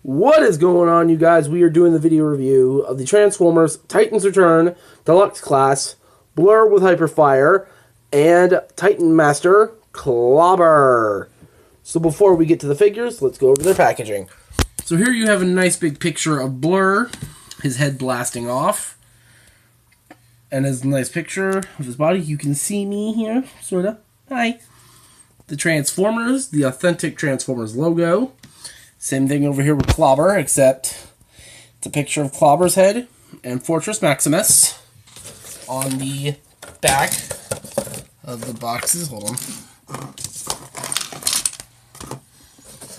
What is going on, you guys? We are doing the video review of the Transformers Titans Return Deluxe Class Blur with Hyperfire and Titan Master Clobber. So before we get to the figures, let's go over their packaging. So here you have a nice big picture of Blur, his head blasting off, and his nice picture of his body. You can see me here, sort of. Hi. The Transformers, the authentic Transformers logo. Same thing over here with Clobber, except it's a picture of Clobber's head and Fortress Maximus on the back of the boxes. Hold on.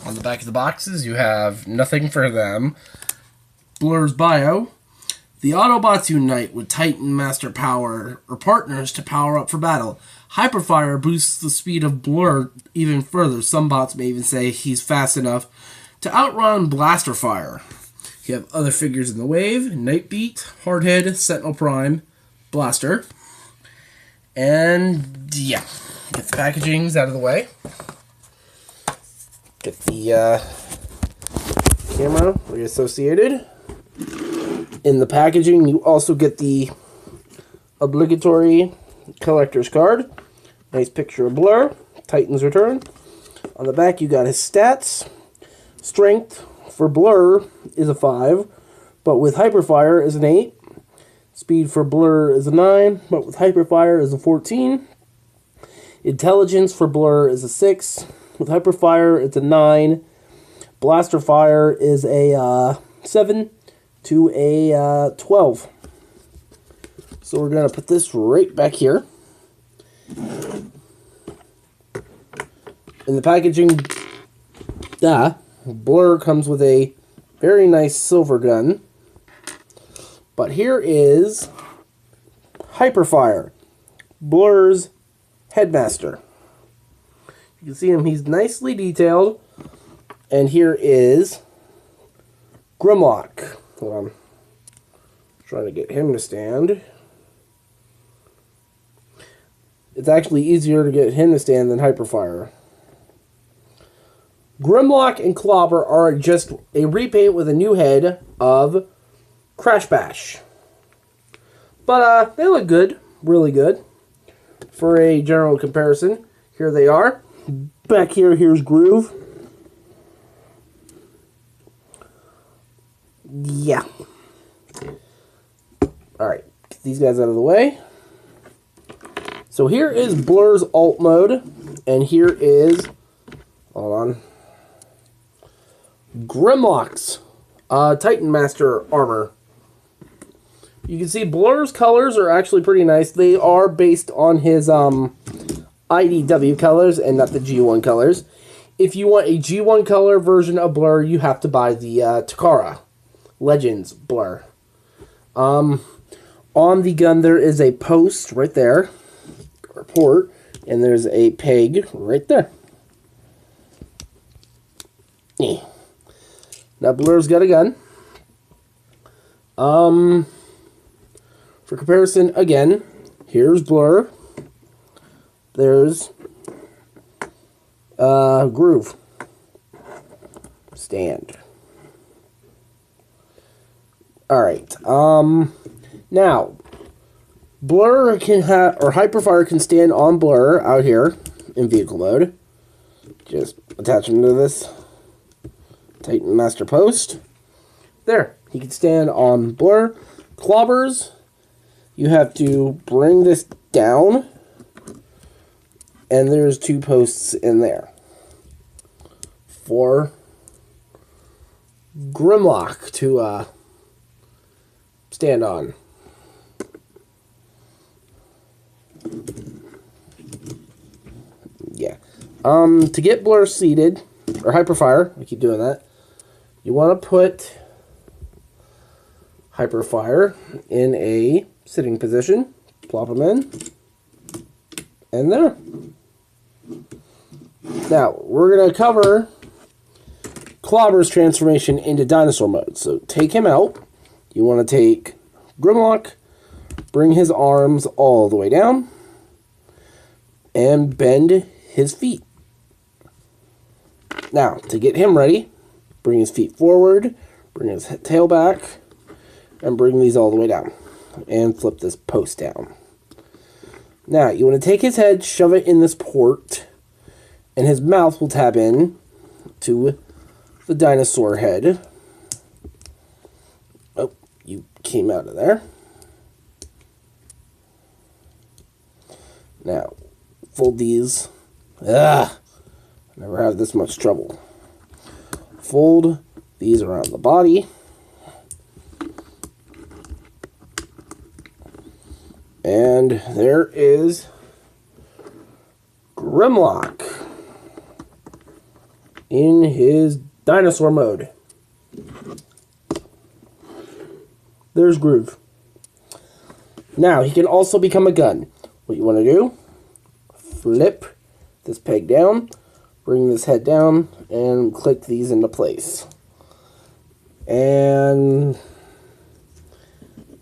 On the back of the boxes, you have nothing for them. Blur's bio. The Autobots unite with Titan Master power or partners to power up for battle. Hyperfire boosts the speed of Blur even further. Some bots may even say he's fast enough to outrun Blaster Fire. You have other figures in the wave: Nightbeat, Hardhead, Sentinel Prime, Blaster. And yeah, get the packagings out of the way. Get the camera reassociated. In the packaging, you also get the obligatory collector's card. Nice picture of Blur, Titans Return. On the back, you got his stats. Strength for Blur is a 5, but with Hyperfire is an 8. Speed for Blur is a 9, but with Hyperfire is a 14. Intelligence for Blur is a 6. With Hyperfire, it's a 9. Blaster Fire is a 7 to a 12. So we're going to put this right back here. In the packaging, Blur comes with a very nice silver gun. But here is Hyperfire, Blur's headmaster. You can see him, he's nicely detailed. And here is Grimlock. Hold on. Trying to get him to stand. It's actually easier to get him to stand than Hyperfire. Grimlock and Clobber are just a repaint with a new head of Crash Bash. But they look good, really good. For a general comparison, here they are. Back here, here's Groove. Yeah. Alright, get these guys out of the way. So here is Blur's alt mode, and here is, hold on, Grimlock's Titan Master armor. You can see Blur's colors are actually pretty nice. They are based on his IDW colors and not the G1 colors. If you want a G1 color version of Blur, you have to buy the Takara Legends Blur. On the gun, there is a post right there, or port, and there's a peg right there. Yeah. Now Blur's got a gun. For comparison, again, here's Blur. There's Groove. Stand. Alright, now, Blur can have, or Hyperfire can stand on Blur out here in vehicle mode. Just attach him to this Titan Master post. There, he can stand on Blur. Clobbers, you have to bring this down, and there's 2 posts in there for Grimlock to stand on. Yeah. To get Blur seated, or Hyperfire, I keep doing that, you want to put Hyperfire in a sitting position, plop him in, and there. Now, we're going to cover Clobber's transformation into dinosaur mode. So, take him out. You want to take Grimlock, bring his arms all the way down, and bend his feet. Now, to get him ready, Bring his feet forward, bring his tail back, and bring these all the way down. And flip this post down. Now, you want to take his head, shove it in this port, and his mouth will tab in to the dinosaur head. Oh, you came out of there. Now, fold these. Never had this much trouble. Fold these around the body. And there is Grimlock in his dinosaur mode. There's Groove. Now, he can also become a gun. What you want to do, flip this peg down, bring this head down, and click these into place. And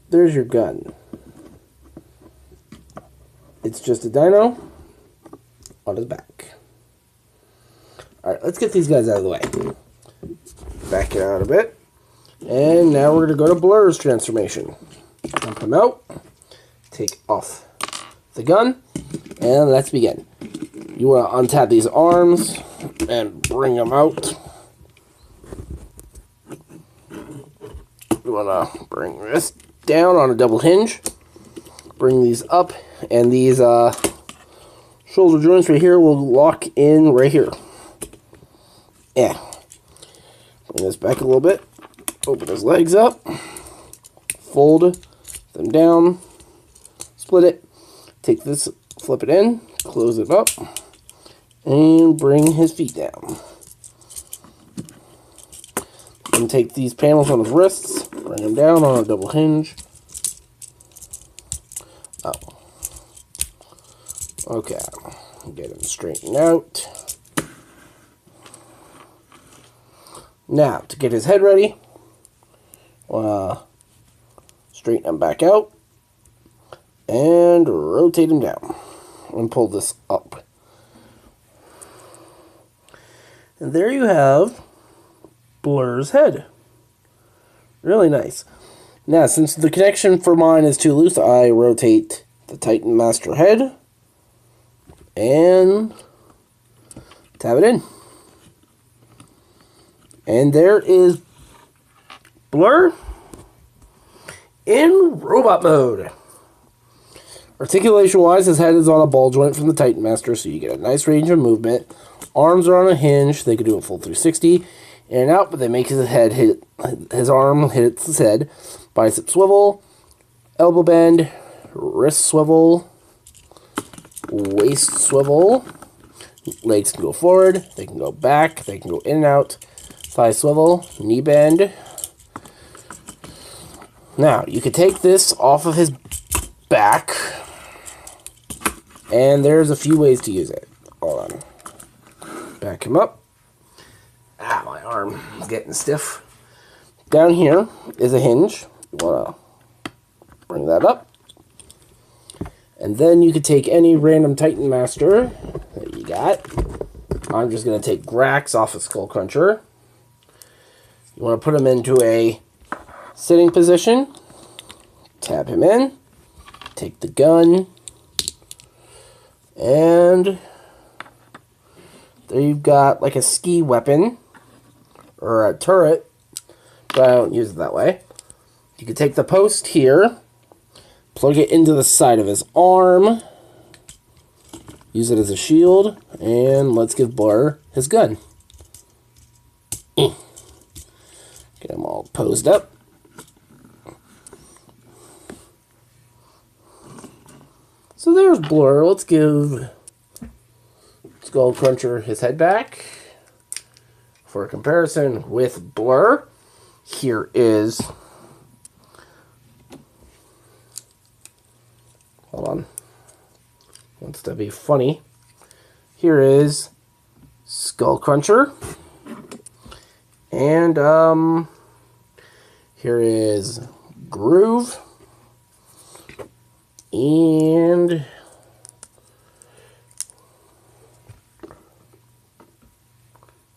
there's your gun. It's just a dino on his back. Alright, let's get these guys out of the way. Back it out a bit. And now we're going to go to Blurr's transformation. Dump him out. Take off the gun. And let's begin. You want to untap these arms and bring them out. You want to bring this down on a double hinge. Bring these up. And these shoulder joints right here will lock in right here. Yeah. Bring this back a little bit. Open his legs up. Fold them down. Split it. Take this, flip it in. Close it up. And bring his feet down. And take these panels on his wrists. Bring them down on a double hinge. Oh. Okay, get him straightened out. Now, to get his head ready, straighten him back out and rotate him down and pull this up. And there you have Blurr's head. Really nice. Now, since the connection for mine is too loose, I rotate the Titan Master head and tab it in. And there is Blurr in robot mode. Articulation-wise, his head is on a ball joint from the Titan Master, so you get a nice range of movement. Arms are on a hinge. They can do a full 360 in and out, but they make his head hit, his arm hits his head. Bicep swivel, elbow bend, wrist swivel, waist swivel. Legs can go forward, they can go back, they can go in and out. Thigh swivel, knee bend. Now, you can take this off of his back, and there's a few ways to use it. Hold on. Back him up. Ah, my arm is getting stiff. Down here is a hinge. You want to bring that up. And then you could take any random Titan Master that you got. I'm just going to take Grax off of Skull Cruncher. You want to put him into a sitting position. Tab him in. Take the gun. And there you've got like a ski weapon. Or a turret. But I don't use it that way. You can take the post here. Plug it into the side of his arm. Use it as a shield. And let's give Blurr his gun. Get him all posed up. So there's Blurr. Let's give Skull Cruncher his head back. For a comparison with Blurr, here is... Hold on. Wants to be funny. Here is Skull Cruncher. And, here is Groove. And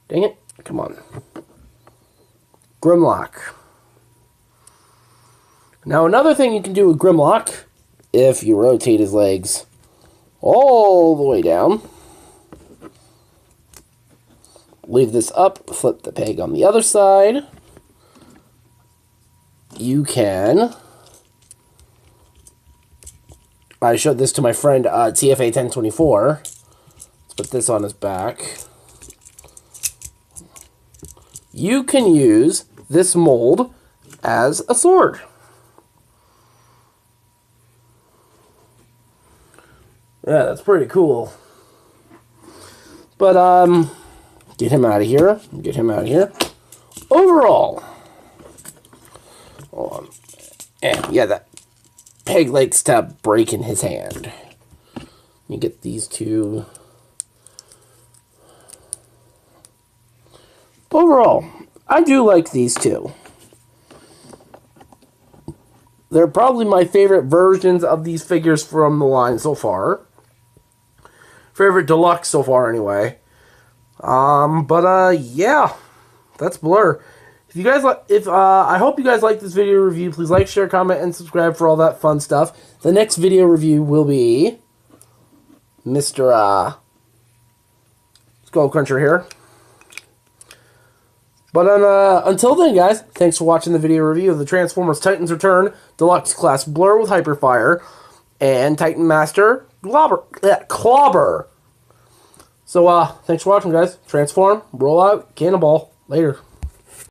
dang it. Come on. Grimlock. Now, another thing you can do with Grimlock, if you rotate his legs all the way down, leave this up, flip the peg on the other side, you can... I showed this to my friend TFA 1024. Let's put this on his back. You can use this mold as a sword. Yeah, that's pretty cool. But, get him out of here. Get him out of here. Overall. Hold on. Yeah, that peg likes to break in his hand. Let me get these two. Overall, I do like these two. They're probably my favorite versions of these figures from the line so far. Favorite deluxe so far, anyway. Yeah, that's Blurr. If you guys I hope you guys like this video review. Please like, share, comment, and subscribe for all that fun stuff. The next video review will be Mr. Skull Cruncher here. But until then, guys, thanks for watching the video review of the Transformers Titans Return Deluxe Class Blurr with Hyperfire and Titan Master Clobber. So, thanks for watching, guys. Transform, roll out, cannonball. Later.